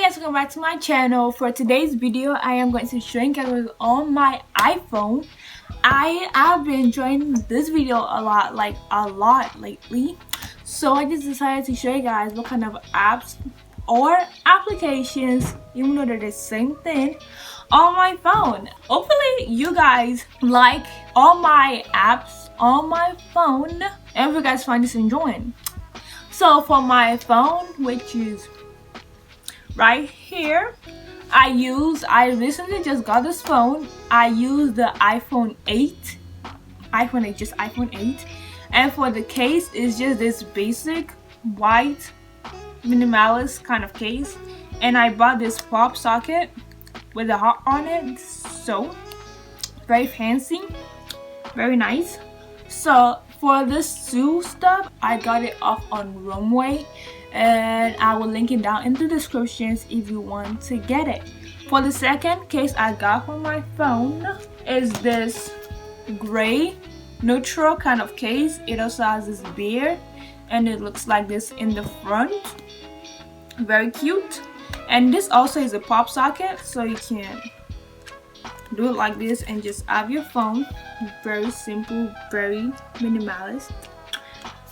guys, welcome back to my channel. For today's video, I am going to show you guys on my iPhone. I have been enjoying this video a lot lately. So I just decided to show you guys what kind of apps or applications, even though they're the same thing, on my phone. Hopefully you guys like all my apps on my phone and if you guys find this enjoying. So for my phone, which is right here, I recently just got this phone. I use the iPhone 8, and for the case, it's just this basic white minimalist kind of case, and I bought this pop socket with a heart on it, so very fancy, very nice. So for this shoe stuff, I got it off on Runway, and I will link it down in the descriptions if you want to get it. For the second case I got for my phone is this gray neutral kind of case. It also has this beard and it looks like this in the front, very cute. And this also is a pop socket, so you can do it like this and just have your phone. Very simple, very minimalist.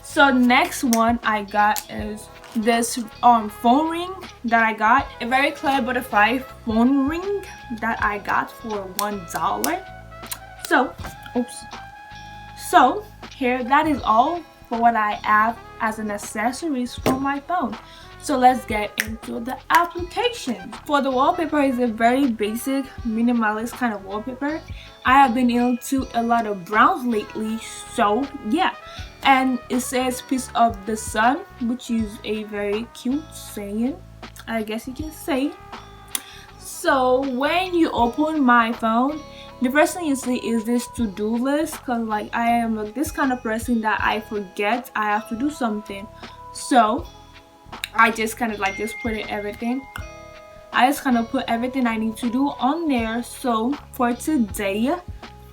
So next one I got is this phone ring that I got, a very clear butterfly phone ring that I got for $1. So here, that is all for what I have as an accessories for my phone. So let's get into the application. For the wallpaper, is a very basic minimalist kind of wallpaper. I have been into a lot of browns lately, so yeah. And it says "Piece of the Sun," which is a very cute saying, I guess you can say. So when you open my phone, the first thing you see is this to-do list, because like I am this kind of person that I forget I have to do something. So I just kind of like just put everything. I just kind of put everything I need to do on there. So for today,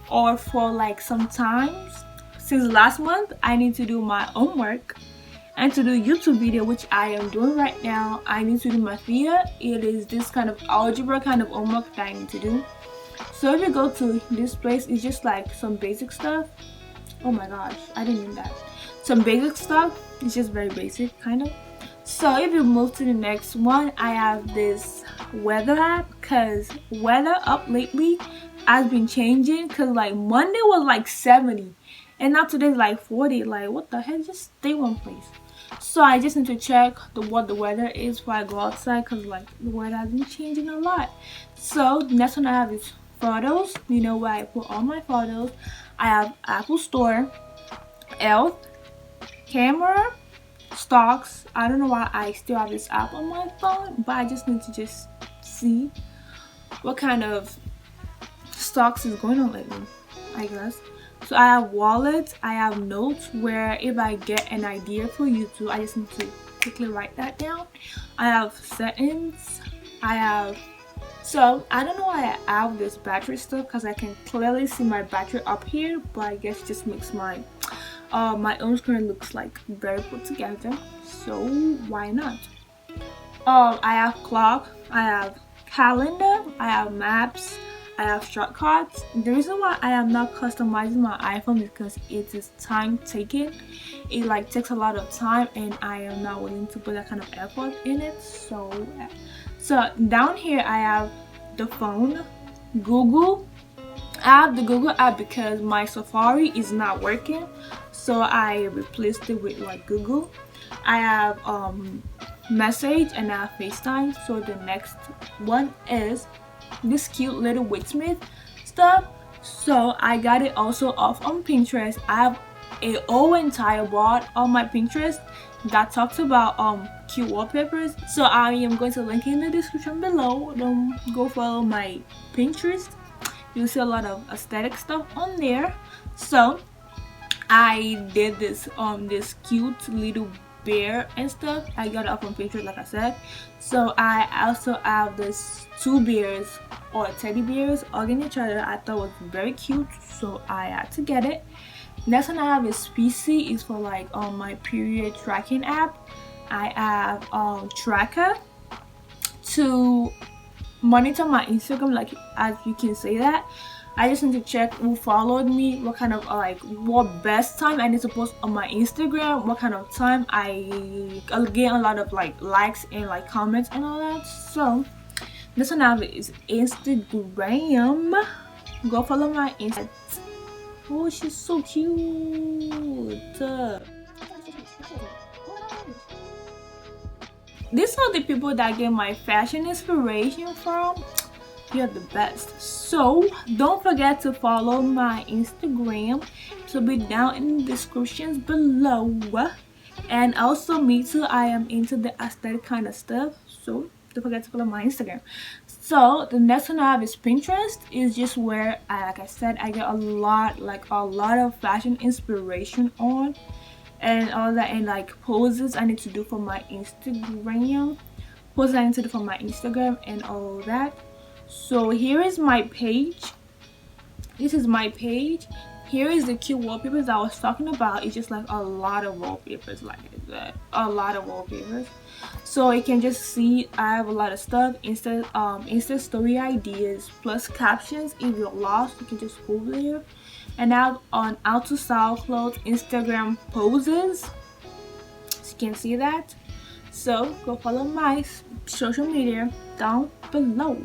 or for like sometimes since last month, I need to do my homework and to do YouTube video, which I am doing right now. I need to do my FIA. It is this kind of algebra kind of homework that I need to do. So if you go to this place, it's just like some basic stuff. Oh my gosh, I didn't mean that. Some basic stuff. It's just very basic kind of. So if you move to the next one, I have this weather app, because weather up lately has been changing, because like Monday was like 70 and now today's like 40. Like what the heck, just stay one place. So I just need to check what the weather is before I go outside, because like the weather has been changing a lot. So next one I have is photos, you know, where I put all my photos. I have Apple Store, Health, Camera, Stocks. I don't know why I still have this app on my phone, but I just need to just see what kind of stocks is going on lately, I guess. So I have wallets, I have notes, where if I get an idea for YouTube, I just need to quickly write that down. I have settings, so I don't know why I have this battery stuff, because I can clearly see my battery up here, but I guess it just makes my home screen looks like very put together, so why not? I have clock, I have calendar, I have maps, I have shortcuts. The reason why I am not customizing my iPhone is because it is time taking. It like takes a lot of time and I am not willing to put that kind of effort in it. So down here I have the phone, Google. I have the Google app because my Safari is not working, so I replaced it with like Google. I have message and I have FaceTime. So the next one is this cute little Witsmith stuff. So I got it also off on Pinterest. I have a whole entire board on my Pinterest that talks about cute wallpapers, so I am going to link it in the description below. Don't go follow my Pinterest, you'll see a lot of aesthetic stuff on there. So I did this this cute little bear and stuff. I got it up on Pinterest, like I said. So I also have this two bears or teddy bears hugging each other. I thought was very cute, so I had to get it. Next one I have is PC. Is for like my period tracking app. I have tracker to monitor my Instagram, like as you can say that, I just need to check who followed me, what kind of what best time I need to post on my Instagram, what kind of time I'll get a lot of likes and comments and all that. So this one I have is Instagram. Go follow my Insta. Oh, she's so cute. These are the people that get my fashion inspiration from. You're the best. So don't forget to follow my Instagram. It'll be down in the descriptions below. And also me too, I am into the aesthetic kind of stuff, so don't forget to follow my Instagram. So the next one I have is Pinterest. Is just where like I said, I get a lot of fashion inspiration on and all that, and poses I need to do for my Instagram, and all that. So here is my page. This is my page. Here is the cute wallpapers I was talking about. It's just a lot of wallpapers, like that, a lot of wallpapers. So you can just see I have a lot of stuff. Insta story ideas plus captions. If you're lost, you can just go there. And now on how to style clothes, Instagram poses. So you can see that. So go follow my social media down below.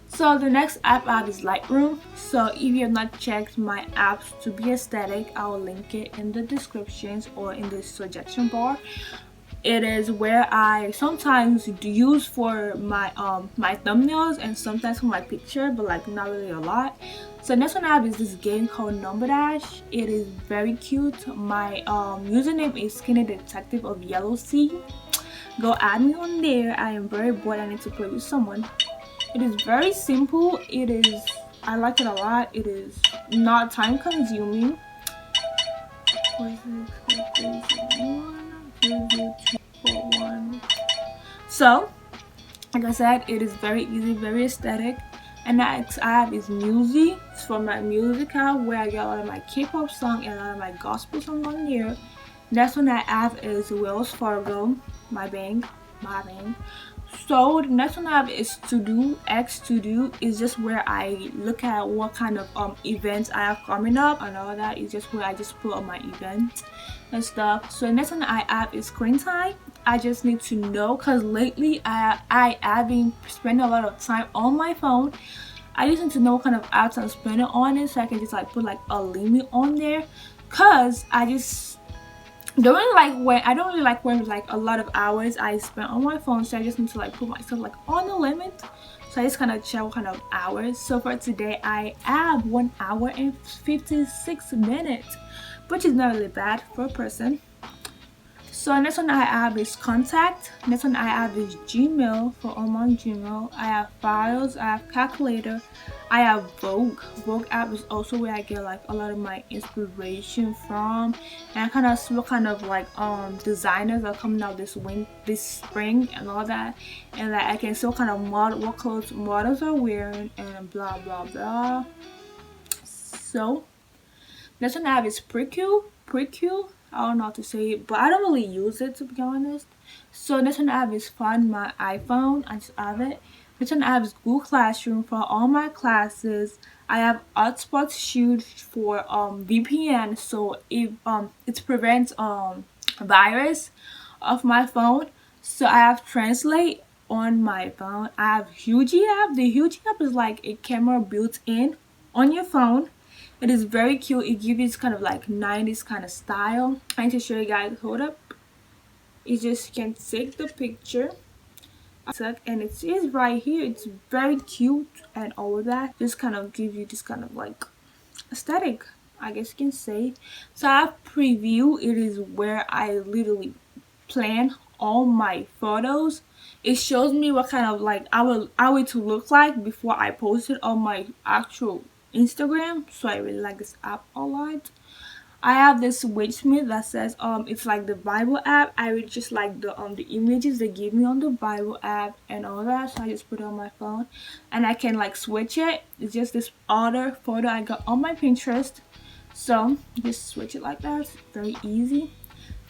So the next app I have is Lightroom. So if you have not checked my apps to be aesthetic, I will link it in the descriptions or in the suggestion bar. It is where I sometimes use for my my thumbnails and sometimes for my picture, but not really a lot. So next one I have is this game called Number Dash. It is very cute. My username is Skinny Detective of Yellow Sea. Go add me on there. I am very bored. I need to play with someone. It is very simple. I like it a lot. It is not time consuming. So like I said, it is very easy, very aesthetic. And next I have is music. It's for my music app where I get a lot of my K-pop song and a lot of my gospel song on there. Next one I have is Wells Fargo, my bank. So the next one I have is To Do. To Do is just where I look at what kind of events I have coming up, and all that is just where I just put on my events and stuff. So the next one I have is Screen Time. I just need to know, because lately I have been spending a lot of time on my phone. I just need to know what kind of apps I'm spending on it, so I can just put a limit on there, because I don't really like when a lot of hours I spend on my phone. So I just need to put myself on the limit. So I just kind of check what kind of hours. So for today I have 1 hour and 56 minutes, which is not really bad for a person. So next one I have is Contact. Next one I have is Gmail, for all my Gmail. I have Files, I have Calculator, I have Vogue. Vogue app is also where I get a lot of my inspiration from, and I kind of see what kind of designers are coming out this spring and all that, and I can see what kind of what clothes models are wearing and blah blah blah. So next one I have is Precue. I don't know how to say it, but I don't really use it, to be honest. So next one I have is Find My iPhone. I just have it. Next one I have is Google Classroom for all my classes. I have Hotspot Shield for VPN, so if it prevents virus of my phone. So I have Translate on my phone. I have Hugie app. The Hugie app is like a camera built in on your phone. It is very cute. It gives you this kind of 90s kind of style. I need to show you guys. Hold up. You just can take the picture, and it is right here. It's very cute and all of that. Just kind of give you this kind of aesthetic, I guess you can say. So I have Preview. It is where I literally plan all my photos. It shows me what kind of I want to look like before I post it on my actual Instagram. So I really like this app a lot. I have this Witchsmith that says it's like the Bible app. I really just like the images they give me on the Bible app and all that, so I just put it on my phone, and I can switch it. It's just this other photo I got on my Pinterest, so just switch it like that. It's very easy.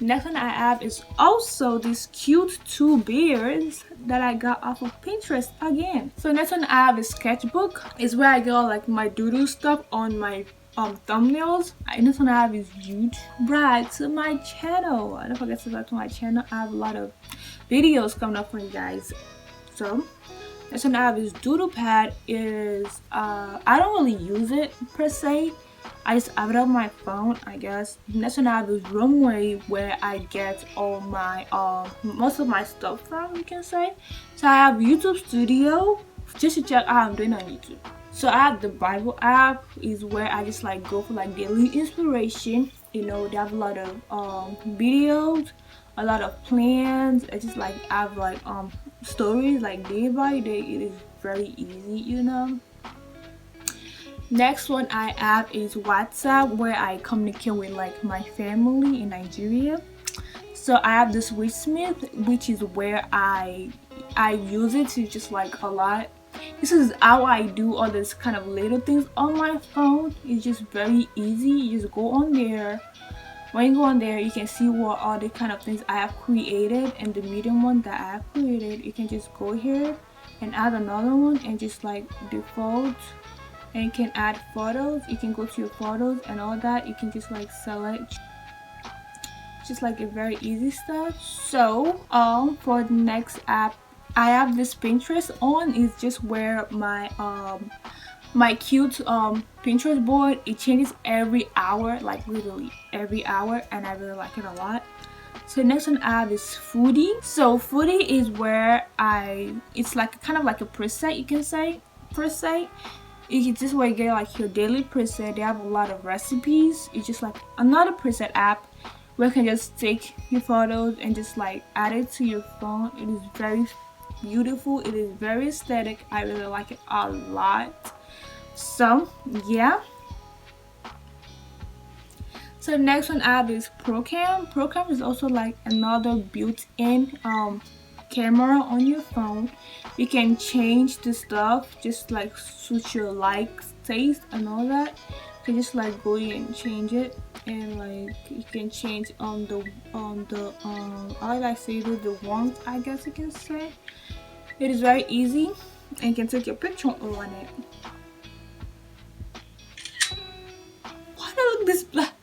Next one I have is also these cute two bears that I got off of Pinterest again. So next one I have is sketchbook. Is where I get all like my doodle stuff on my thumbnails. And this one I have is huge brag to my channel. Don't forget to subscribe to my channel. I have a lot of videos coming up for you guys. So next one I have is doodle pad. Is I don't really use it per se. I just have it on my phone, I guess. Next one I have is Runway, where I get all my most of my stuff from, you can say. So I have YouTube Studio just to check how I'm doing on YouTube. So I have the Bible app, is where I just like go for like daily inspiration. You know, they have a lot of videos, a lot of plans. I just like have like stories like day by day. It is very easy, you know. Next one I have is WhatsApp, where I communicate with like my family in Nigeria. So I have this Smith, which is where I use it to just like a lot. This is how I do all this kind of little things on my phone. It's just very easy. You just go on there. When you go on there, you can see what all the kind of things I have created, and the medium one that I have created, you can just go here and add another one and just like default. And you can add photos. You can go to your photos and all that. You can just like select, just like a very easy step. So for the next app I have this Pinterest on. Is just where my my cute Pinterest board, it changes every hour, like literally every hour, and I really like it a lot. So next one I have is Foodie. So Foodie is where it's like kind of like a preset, you can say, per se. You can just where you get like your daily preset. They have a lot of recipes. It's just like another preset app where you can just take your photos and just like add it to your phone. It is very beautiful. It is very aesthetic. I really like it a lot. So yeah. So the next one I have is Procam. Procam is also like another built-in camera on your phone. You can change the stuff just like suit your likes, taste, and all that. You can just like go in and change it, and like you can change the how did I say this, the warmth, I guess you can say. It is very easy, and you can take your picture on it. Why do I look this black?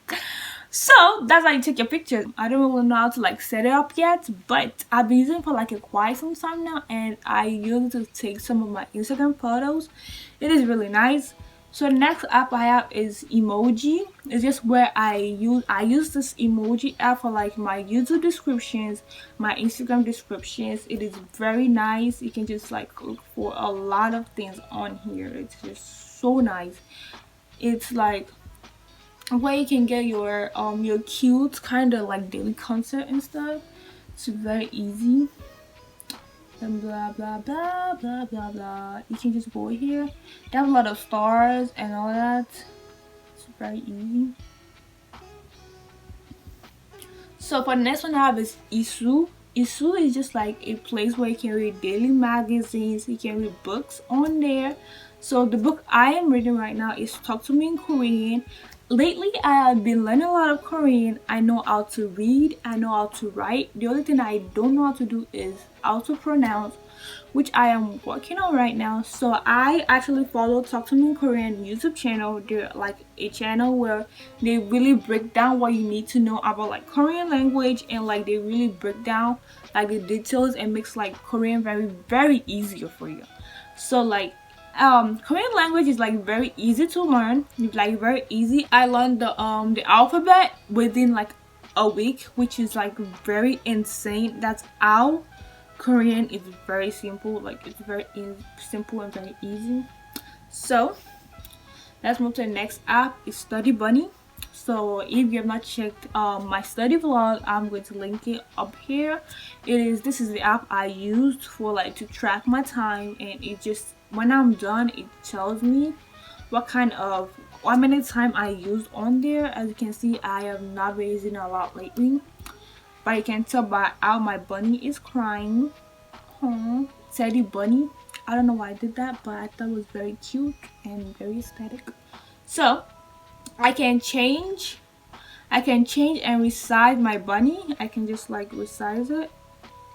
So that's how you take your pictures. I don't really know how to like set it up yet, but I've been using it for like a quite some time now, and I use it to take some of my Instagram photos. It is really nice. So the next app I have is Emoji. It's just where I use this Emoji app for like my YouTube descriptions, my Instagram descriptions. It is very nice. You can just like look for a lot of things on here. It's just so nice. It's like where you can get your cute kind of like daily content and stuff. It's very easy, and blah blah blah blah blah blah. You can just go here. They have a lot of stars and all that. It's very easy. So for the next one I have is Isu. Isu is just like a place where you can read daily magazines. You can read books on there. So the book I am reading right now is Talk to Me in Korean. Lately I have been learning a lot of Korean. I know how to read, I know how to write. The only thing I don't know how to do is how to pronounce, which I am working on right now. So I actually follow Talk to Me in Korean YouTube channel. They're like a channel where they really break down what you need to know about like Korean language, and like they really break down like the details and makes like Korean very easier for you. So like Korean language is like very easy to learn. It's like very easy. I learned the alphabet within like a week, which is like very insane. That's how Korean is very simple. Like it's very simple and very easy. So let's move to the next app. Is Study Bunny. So if you have not checked my study vlog, I'm going to link it up here. This is the app I used for like to track my time, and it just, when I'm done, it tells me how many time I used on there. As you can see, I have not been using a lot lately, but you can tell by how my bunny is crying. Teddy bunny. I don't know why I did that, but I thought it was very cute and very aesthetic. So I can change I can change and resize my bunny. I can just like resize it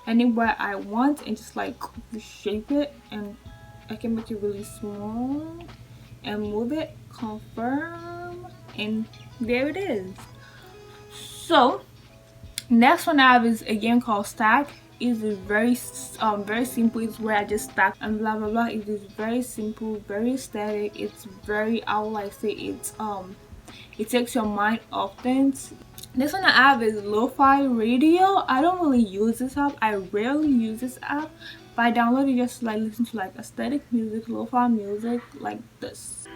anywhere I want and just like shape it, and I can make it really small and move it, confirm, and there it is. So next one I have is a game called Stack. It's very simple. It's where I just stack and blah blah blah. It is very simple, very static. It's very, I would like say, it takes your mind off things. This one I have is Lo-Fi Radio. I don't really use this app. I rarely use this app, but I download it just to like listen to like aesthetic music, lo-fi music like this.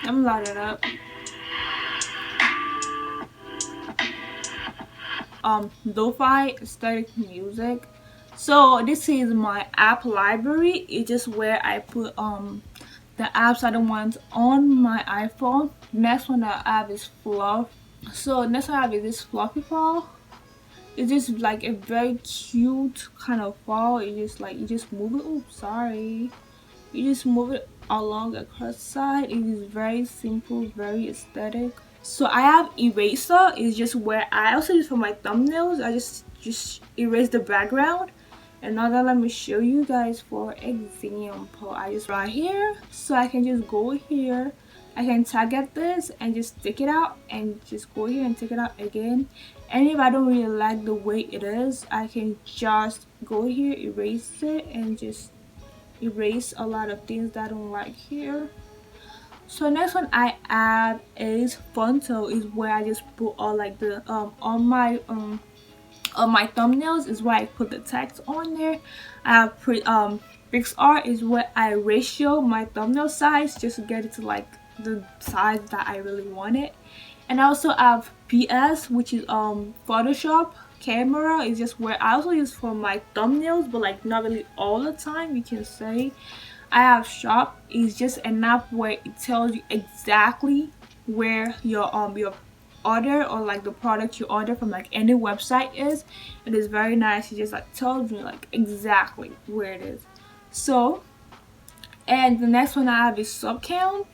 I'm loud it up. Lo-fi aesthetic music. So this is my app library. It's just where I put the apps I don't want on my iPhone. Next one I have is Fluff. So next one I have is this Fluffy Fall. It's just like a very cute kind of fall. It just like, you just move it. Oh, sorry. You just move it along across the side. It is very simple, very aesthetic. So I have eraser. It's just where I also use for my thumbnails. I just erase the background. And now that, let me show you guys for example. I just right here, so I can just go here. I can target this and just take it out and just go here and take it out again. And if I don't really like the way it is, I can just go here, erase it, and just erase a lot of things that I don't like here. So next one I add is Fonto. Is where I just put all like the on my thumbnails, is where I put the text on there. I have PixArt is where I ratio my thumbnail size just to get it to like the size that I really want it. And I also have PS, which is Photoshop. Camera is just where I also use for my thumbnails, but like not really all the time, you can say. I have Shop. Is just an app where it tells you exactly where your order or like the product you order from like any website is. It is very nice. It just like tells me like exactly where it is. So, and the next one I have is Sub Count.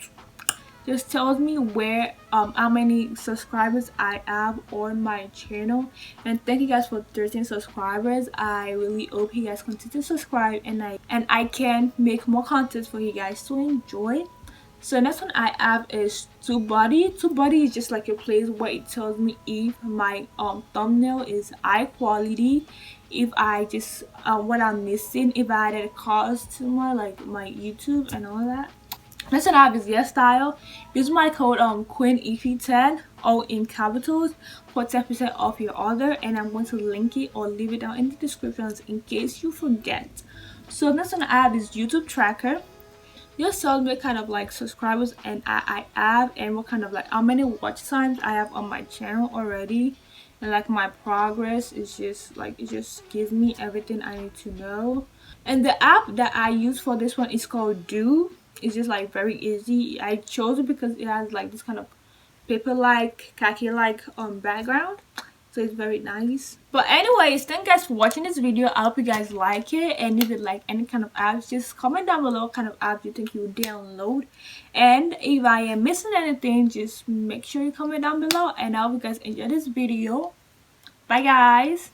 Just tells me where how many subscribers I have on my channel. And thank you guys for 13 subscribers. I really hope you guys continue to subscribe, and I can make more content for you guys to enjoy. So next one I have is TubeBuddy. TubeBuddy is just like a place where it tells me if my thumbnail is high quality, if I just what I'm missing, if I added a cost to my YouTube and all that. Next one I have is YesStyle. Use my code QueenIfe10, all in capitals, for 10% off your order, and I'm going to link it or leave it down in the descriptions in case you forget. So next one I have is YouTube Tracker. Just tells me kind of like subscribers and I have, and what kind of like how many watch times I have on my channel already, and like my progress. Is just like, it just gives me everything I need to know. And the app that I use for this one is called Do. It's just like very easy. I chose it because it has like this kind of paper like, khaki like background, so it's very nice. But anyways, thank you guys for watching this video. I hope you guys like it, and if you like any kind of apps, just comment down below what kind of apps you think you would download. And if I am missing anything, just make sure you comment down below. And I hope you guys enjoy this video. Bye guys.